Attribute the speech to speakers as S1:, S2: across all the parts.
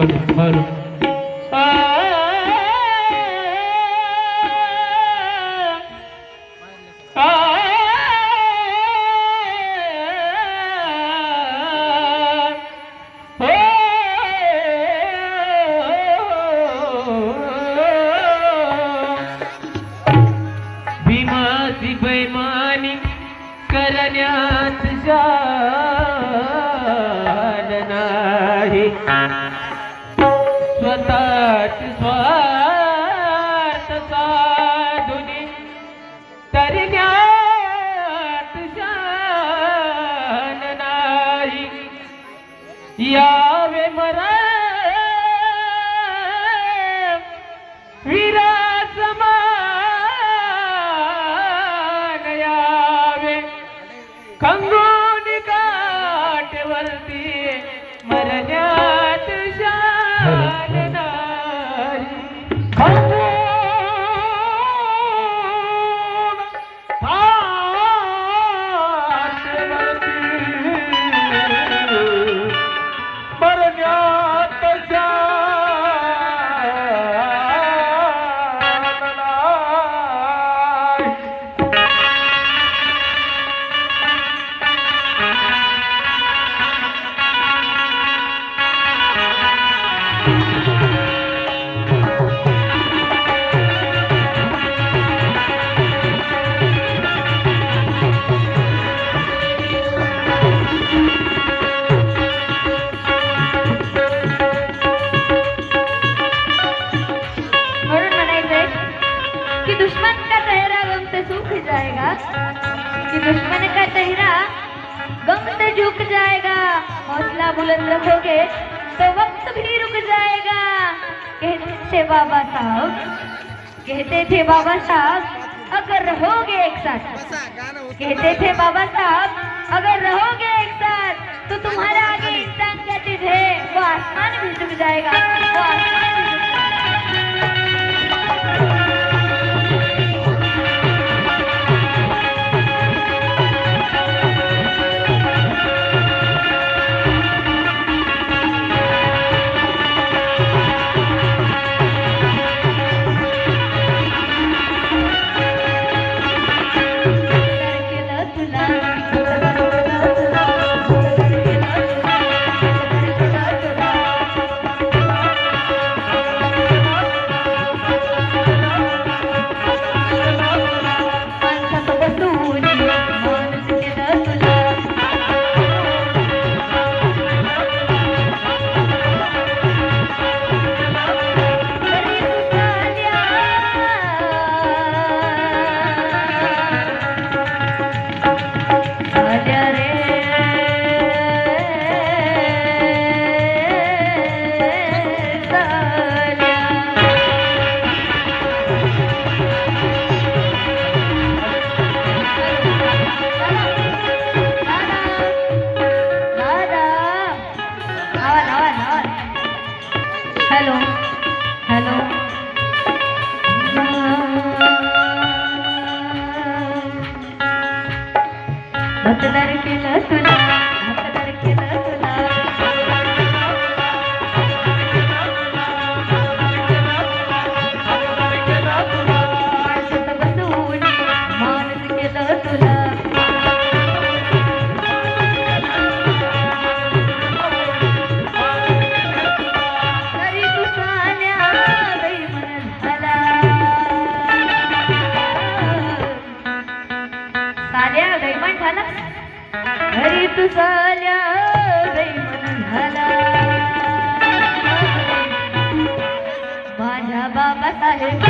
S1: Hello
S2: भीमाची बैमानी करण्यात जाण नाही स्वतःच स्वार्थ साधुनी तरण्यात जाण नाही यावे मरा वीरा समान यावे खंगोनी काठवरती मरण्यात शान नाही खंगोन काठवरती मरण्यात
S3: कि दुश्मन का चेहरा गम से सूख जाएगा, कि दुश्मन का चेहरा गम से झुक जाएगा। हौसला बुलंद रखोगे तो वक्त भी रुक जाएगा। कहते थे बाबा साहब, कहते थे बाबा साहब अगर रहोगे एक साथ, कहते थे बाबा साहब अगर रहोगे एक साथ तो तुम्हारा आगे इंसान क्या चीज है वो आसमान भी झुक जाएगा, वो आसमान भी झुक हेलो हेलो मतदार केलं तुला, मतदार केलं तुला माणसात बसवून माणूस केलं तुला घरी तू साल्या दैमन झाला माझ्या बाबासाहेब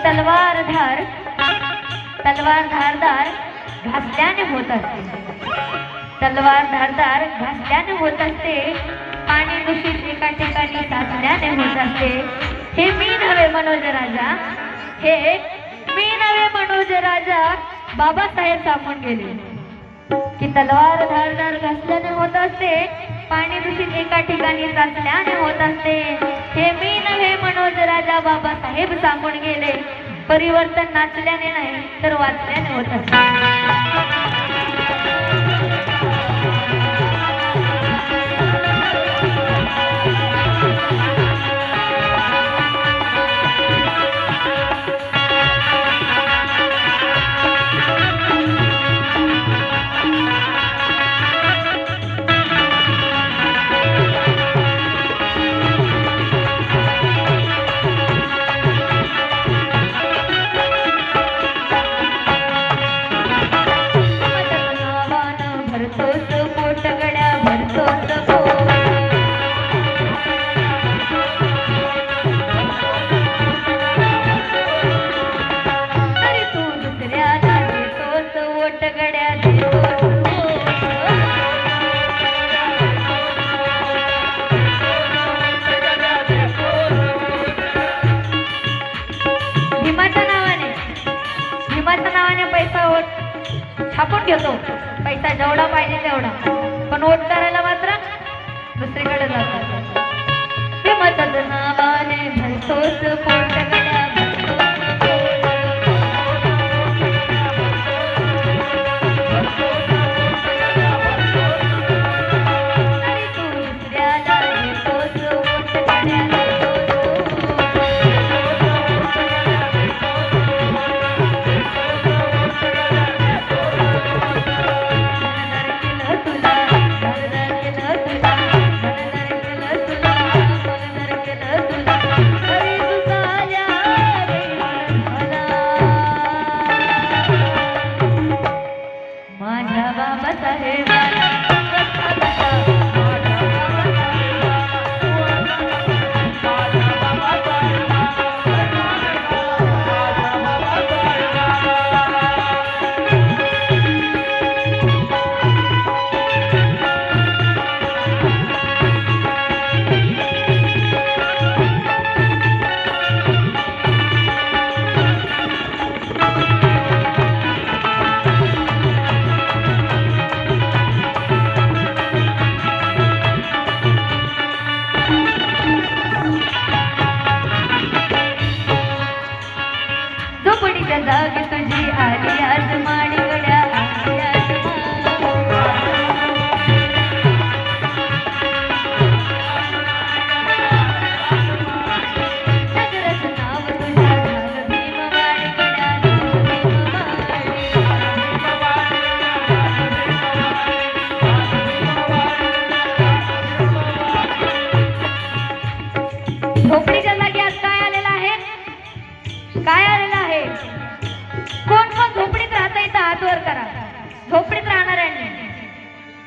S3: तलवार धारदार घासल्याने होत असते. तलवार धारदार घासल्याने होत असते. पाणी दूषित एका ठिकाणी साचल्याने होत असते. हे मी नव्हे मनोज राजा, हे मी नव्हे मनोज राजा, बाबासाहेब सांगून गेले की तलवार धारदार घासल्याने होत असते. पाणी दूषित एका ठिकाणी साचल्याने होत असते. हे मी नव्हे मनोज राजा, बाबासाहेब सांगून गेले. परिवर्तन नाचल्याने नाही तर वाचल्याने होत असते. छापून घेतो पैसा जेवढा पाहिजे तेवढा, पण वोट करायला मात्र दुसरीकडे जातात. हिमतच नावाने भरतोस पोट गड्या, जाग तुझी आली आज माडी गड्या, नगरच नाव तुझ्या झालं भीमवाडी गड्या, झोपडीच्या जागी आज काय आलेलं आहे? काय आलेलं आहे? कोण कोण झोपडीत राहता इथं हात वर करा. झोपडीत राहणाऱ्यांनी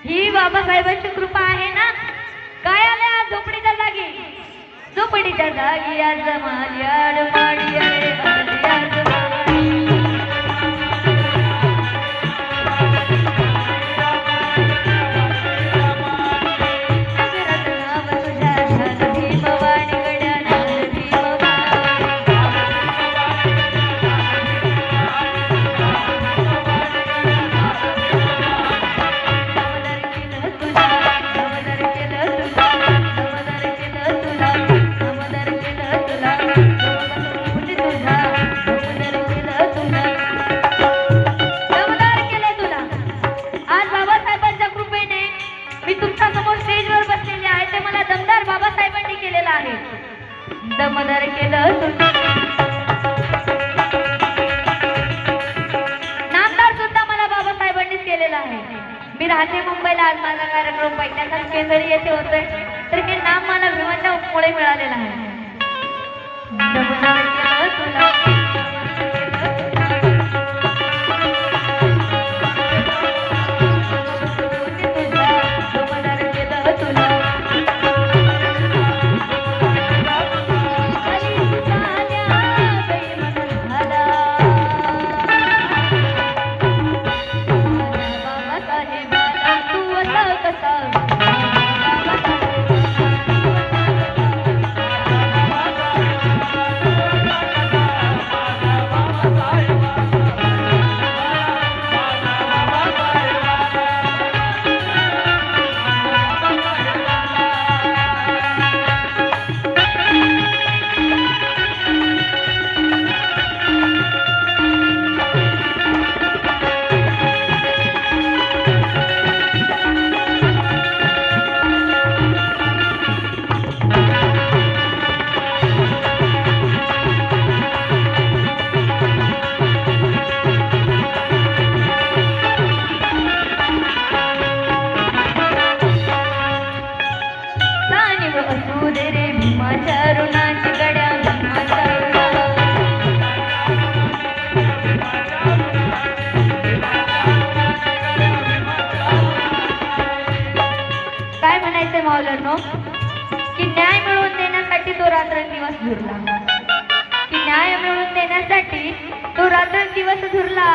S3: ही बाबासाहेबांची कृपा आहे ना. काय आले आज झोपडीच्या जागी? झोपडीच्या जागी आज माली आडमाडी अरे आली आज माली. नगरात नाव तुझ्या झालं भीमवाडी गड्या, झालं भीमवाडी. दमदार केलं तुला. नामदार सुद्धा मला बाबासाहेबांनीच केलेला आहे. मी राहते मुंबईला. आज माझा कार्यक्रम पहिल्यांदाच केंद्री येथे होतोय, तर हे नाम मला भीमाच्या मुळे मिळालेलं आहे. दमदार केलं तुला. देण्यासाठी तो रात्रंदिवस धुरला,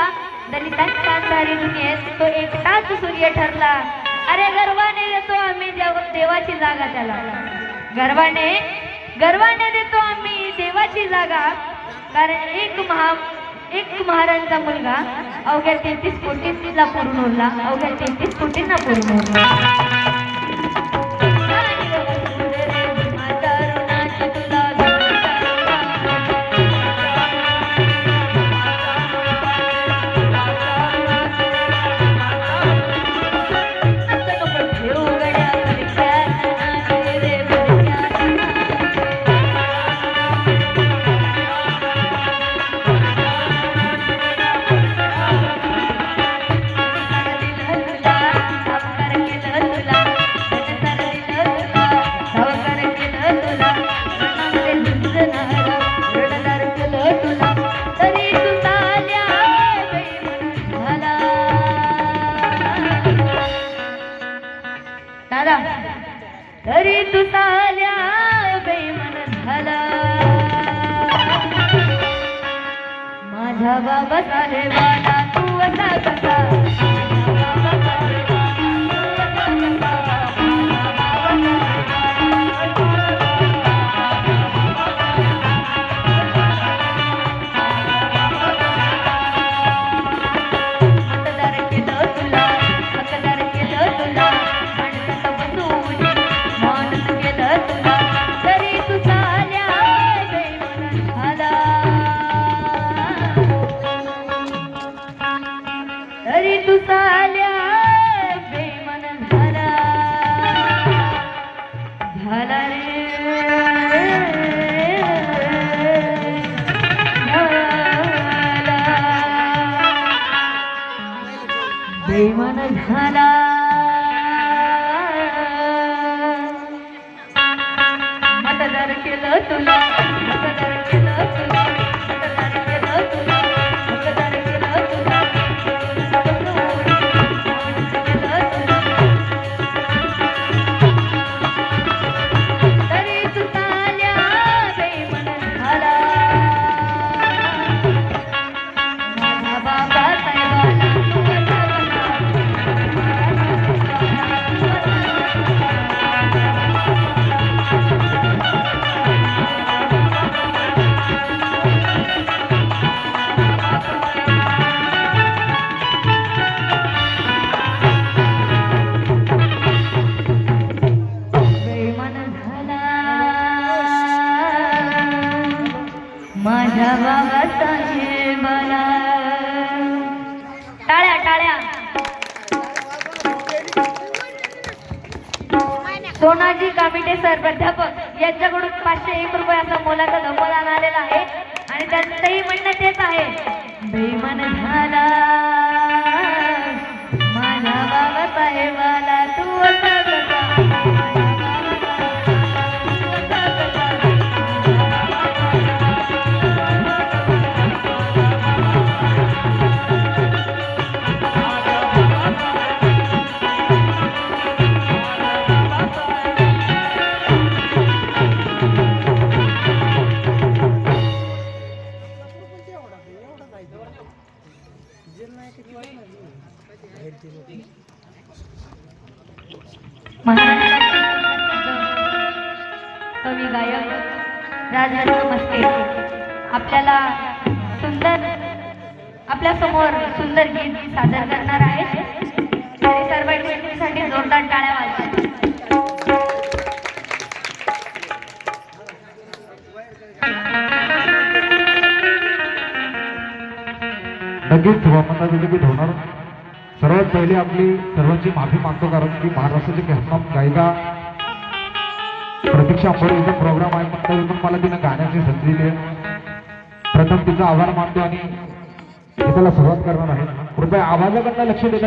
S3: दलितांच्या अंधारी दुनियेत तो एकटाच सूर्य ठरला. अरे गर्वाने देतो आम्ही देवाची जागा त्याला, गर्वाने देतो आम्ही देवाची जागा. कारण एक महाराजांचा मुलगा अवघ्या 33 कोटींना पुरून उरला, अवघ्या 33 कोटींना पुरून उरला. तरी तू चाल्या बेमन झाला, माझा बाबासाहेबाला तू असा कसा. तरी तू चाल्या बेमन झाला, झाला रे झाला, बेमन झाला. मतदार केलं तुला, मतदार केलं तुला, मतदार केलं तुला, मतदार केलं तुला. माझ्या बाबासाहेबाला टाळ्या टाळ्या. सोनाजी कामिटे सर प्राध्यापक यांच्याकडून 501 रुपये असा मोलाचा धमदान आलेला आहे आणि त्यांचंही म्हणणं तेच आहे, बेईमान झाला माझ्या बाबासाहेबाला तू असा कसा. कवी गायक राजहंस मस्के आपल्याला आपल्या समोर सुंदर गीत सादर करणार आहे. सर्व साठी जोरदार टाळ्या वाजवा.
S1: लगेच हवामानाचं गीत होणार. सर्वात पहिले आपली सर्वांची माफी मागतो, कारण की महाराष्ट्राची ख्यातनाम गायिका प्रतीक्षा अंबोरेचा प्रोग्राम आहे, पण तरी पण मला तिनं गाण्याची संधी दिली आहे. प्रथम तिचा आभार मानतो आणि गीताला सुरुवात करणार आहे. कृपया आवाजाकडनं लक्ष देता.